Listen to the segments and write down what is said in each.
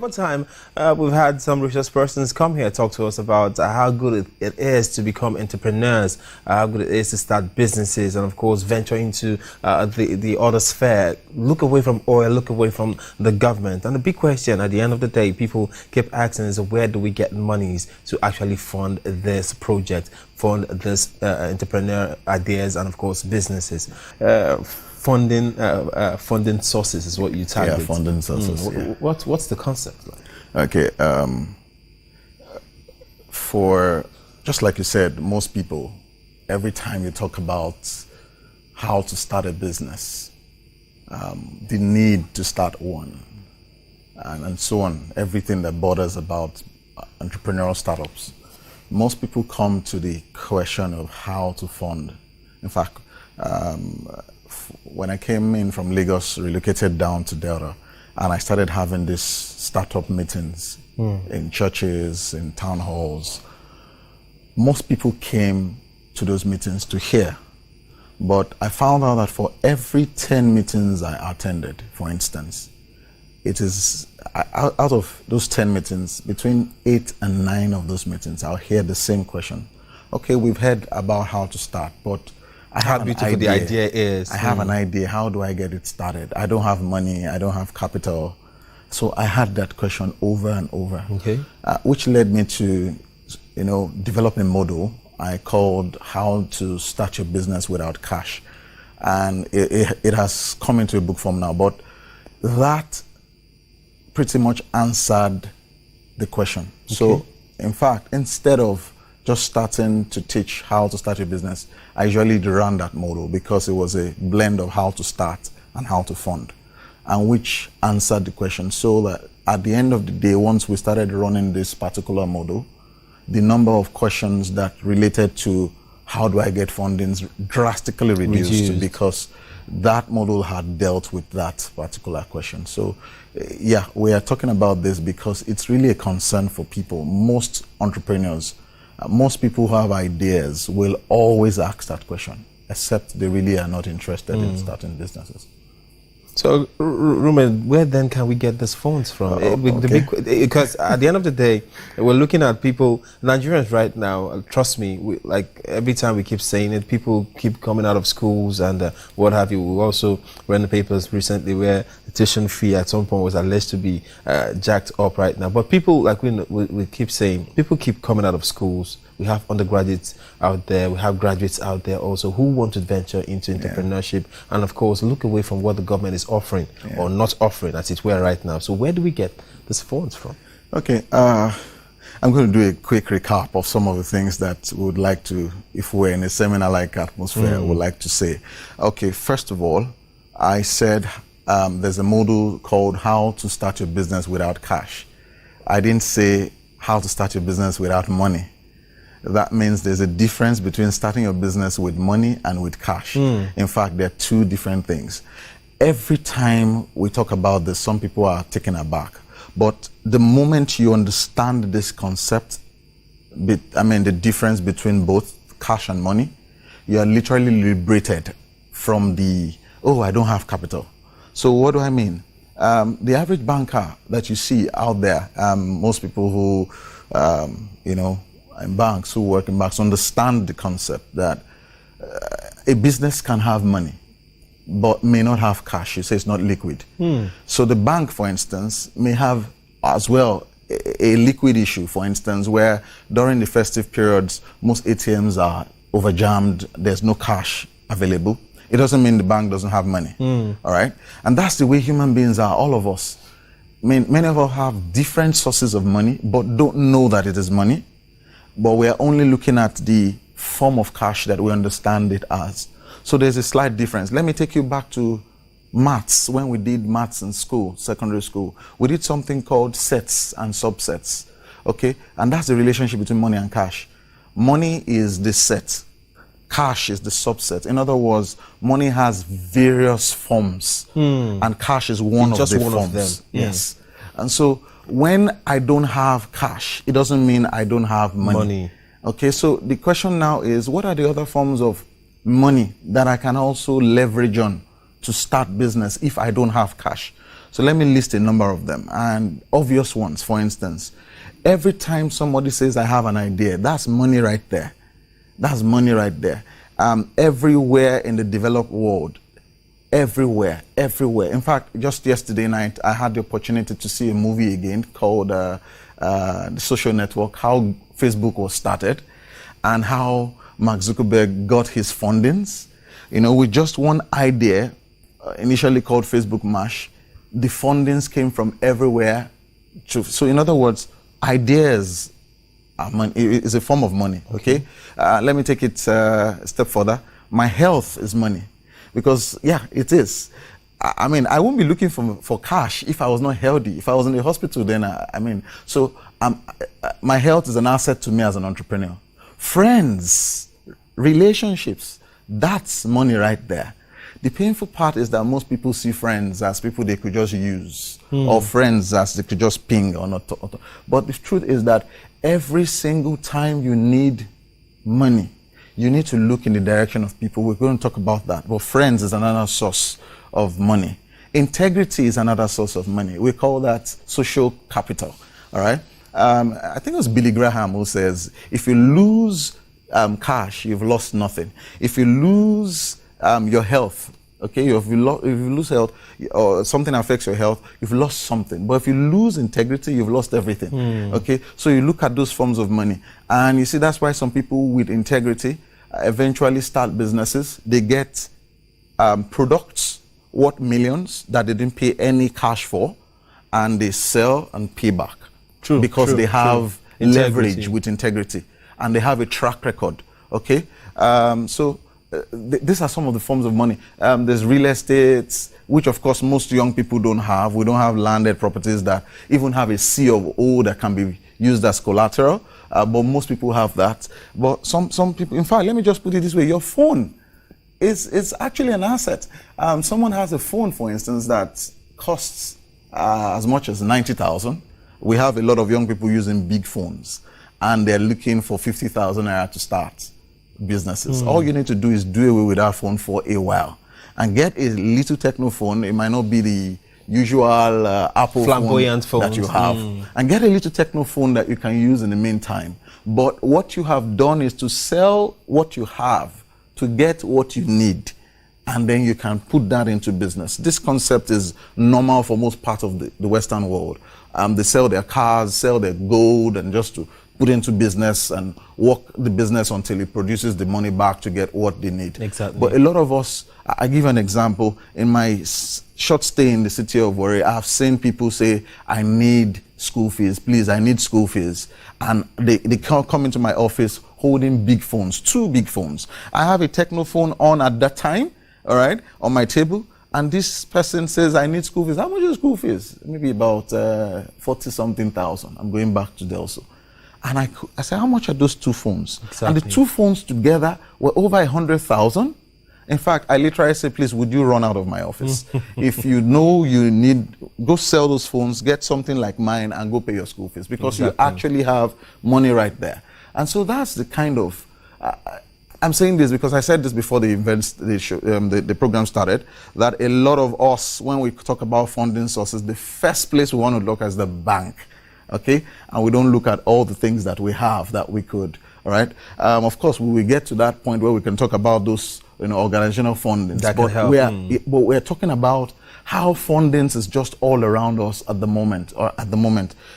over time, we've had some research persons come here talk to us about how good it is to become entrepreneurs, how good it is to start businesses, and of course venture into the other sphere. Look away from oil, look away from the government. And the big question at the end of the day, people keep asking is, where do we get monies to actually fund this project, fund this entrepreneur ideas, and of course businesses? Funding sources is what you target. Yeah, funding sources. What's the concept like? Okay, for just like you said, most people, every time you talk about how to start a business, the need to start one, and so on, everything that borders about entrepreneurial startups, most people come to the question of how to fund. In fact, when I came in from Lagos, relocated down to Delta, and I started having these startup meetings in churches, in town halls, most people came to those meetings to hear. But I found out that for every 10 meetings I attended, for instance, it is out of those 10 meetings, between 8 and 9 of those meetings, I'll hear the same question. Okay, we've heard about how to start, but I have an idea. The idea is. I have an idea. How do I get it started? I don't have money. I don't have capital. So I had that question over and over, which led me to, develop a model I called "How to Start Your Business Without Cash," and it has come into a book form now. But that pretty much answered the question. So, in fact, instead of just starting to teach how to start your business, I usually ran that model because it was a blend of how to start and how to fund, and which answered the question. So that at the end of the day, once we started running this particular model, the number of questions that related to how do I get funding drastically reduced because that model had dealt with that particular question. So yeah, we are talking about this because it's really a concern for people. Most entrepreneurs, most people who have ideas will always ask that question, except they really are not interested in starting businesses. So, Rume, where then can we get these phones from? Because at the end of the day, we're looking at people, Nigerians right now, trust me, like every time we keep saying it, people keep coming out of schools and what have you. We also read the papers recently where the tuition fee at some point was alleged to be jacked up right now. But people, like we keep saying, people keep coming out of schools. We have undergraduates out there, we have graduates out there also who want to venture into entrepreneurship and of course look away from what the government is offering or not offering as it were right now. So where do we get these funds from? Okay, I'm going to do a quick recap of some of the things that we would like to, if we're in a seminar-like atmosphere, would like to say. Okay, first of all, I said there's a model called How to Start Your Business Without Cash. I didn't say how to start your business without money. That means there's a difference between starting your business with money and with cash. In fact, they're two different things. Every time we talk about this, some people are taken aback. But the moment you understand this concept, the difference between both cash and money, you are literally liberated from the, I don't have capital. So what do I mean? The average banker that you see out there, most people who, in banks, who work in banks, understand the concept that a business can have money, but may not have cash. You say it's not liquid. So the bank, for instance, may have as well a liquid issue, for instance, where during the festive periods, most ATMs are overjammed, there's no cash available. It doesn't mean the bank doesn't have money, all right? And that's the way human beings are, all of us. Many of us have different sources of money, but don't know that it is money. But we are only looking at the form of cash that we understand it as. So there's a slight difference. Let me take you back to maths. When we did maths in school, secondary school, we did something called sets and subsets, okay? And that's the relationship between money and cash. Money is the set, cash is the subset. In other words, money has various forms, and cash is one of the forms. Of them. Yes. And so when I don't have cash, it doesn't mean I don't have money. Okay, so the question now is, what are the other forms of money that I can also leverage on to start business if I don't have cash? So let me list a number of them, and obvious ones. For instance, every time somebody says, I have an idea, that's money right there. That's money right there. Everywhere in the developed world, everywhere. In fact, just yesterday night, I had the opportunity to see a movie again called The Social Network, how Facebook was started and how Mark Zuckerberg got his fundings. With just one idea, initially called Facebook Mash, the fundings came from everywhere. So in other words, ideas are money, is a form of money, okay? Let me take it a step further. My health is money. Because, yeah, it is. I won't be looking for cash if I was not healthy. If I was in the hospital, then, my health is an asset to me as an entrepreneur. Friends, relationships, that's money right there. The painful part is that most people see friends as people they could just use, or friends as they could just ping or not. But the truth is that every single time you need money, you need to look in the direction of people. We're going to talk about that. But friends is another source of money. Integrity is another source of money. We call that social capital. All right. I think it was Billy Graham who says, if you lose cash, you've lost nothing. If you lose your health, okay, if you lose health or something affects your health, you've lost something. But if you lose integrity, you've lost everything. Okay, so you look at those forms of money, and you see that's why some people with integrity eventually start businesses. They get products worth millions that they didn't pay any cash for, and they sell and pay back. Because they have leverage with integrity, and they have a track record. Okay, these are some of the forms of money. There's real estate, which of course most young people don't have. We don't have landed properties that even have a C of O that can be used as collateral, but most people have that. But some people, in fact, let me just put it this way: your phone is actually an asset. Someone has a phone, for instance, that costs as much as 90,000. We have a lot of young people using big phones, and they're looking for 50,000 naira to start businesses. All you need to do is do away with that phone for a while and get a little techno phone. It might not be the usual Apple flamboyant phone that you have, and get a little techno phone that you can use in the meantime. But what you have done is to sell what you have to get what you need, and then you can put that into business. This concept is normal for most parts of the Western world. They sell their cars, sell their gold, and just to put into business and work the business until it produces the money back to get what they need. Exactly. But a lot of us, I give an example. In my short stay in the city of Warri, I've seen people say, I need school fees, please, I need school fees. And they come into my office holding big phones, 2 big phones. I have a techno phone on at that time, all right, on my table. And this person says, I need school fees. How much is school fees? Maybe about 40-something thousand. I'm going back to Delso. And I said, how much are those 2 phones? Exactly. And the 2 phones together were over 100,000. In fact, I literally said, please, would you run out of my office? If you know you need, go sell those phones, get something like mine, and go pay your school fees. Because you actually have money right there. And so that's the kind of... I'm saying this because I said this before the program started, that a lot of us, when we talk about funding sources, the first place we want to look at is the bank, okay? And we don't look at all the things that we have that we could, all right? Of course, we will get to that point where we can talk about those, organizational fundings. That can help. But we're talking about how fundings is just all around us at the moment.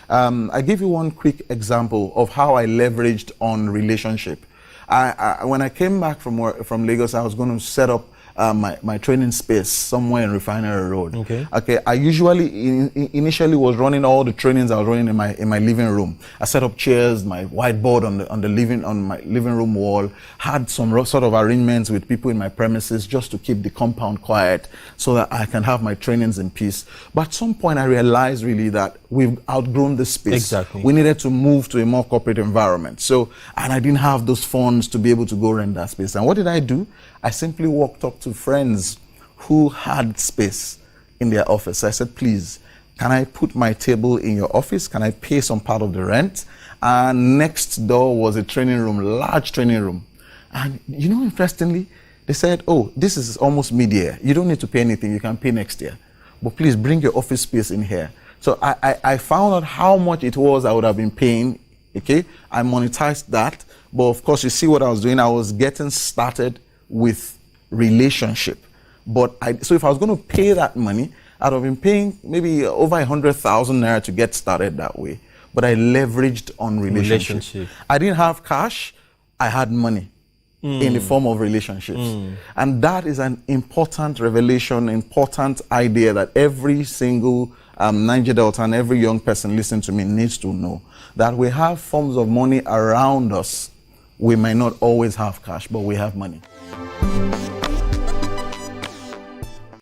I give you one quick example of how I leveraged on relationship. When I came back from Lagos, I was going to set up my training space somewhere in Refinery Road. Okay. I usually initially was running all the trainings I was running in my living room. I set up chairs, my whiteboard on my living room wall, had some sort of arrangements with people in my premises just to keep the compound quiet so that I can have my trainings in peace. But at some point I realized really that we've outgrown this space. Exactly. We needed to move to a more corporate environment. And I didn't have those funds to be able to go rent that space. And what did I do? I simply walked up to friends who had space in their office. I said, please, can I put my table in your office? Can I pay some part of the rent? And next door was a training room, large training room. And interestingly, they said, oh, this is almost mid-year. You don't need to pay anything. You can pay next year. but please bring your office space in here. So I found out how much it was I would have been paying. Okay, I monetized that, but of course you see what I was doing. I was getting started with relationship, so if I was going to pay that money, I'd have been paying maybe over 100,000 naira to get started that way. But I leveraged on relationship. I didn't have cash, I had money in the form of relationships. And that is an important revelation, important idea that every single Niger Delta and every young person listening to me needs to know. That we have forms of money around us. We may not always have cash, but we have money.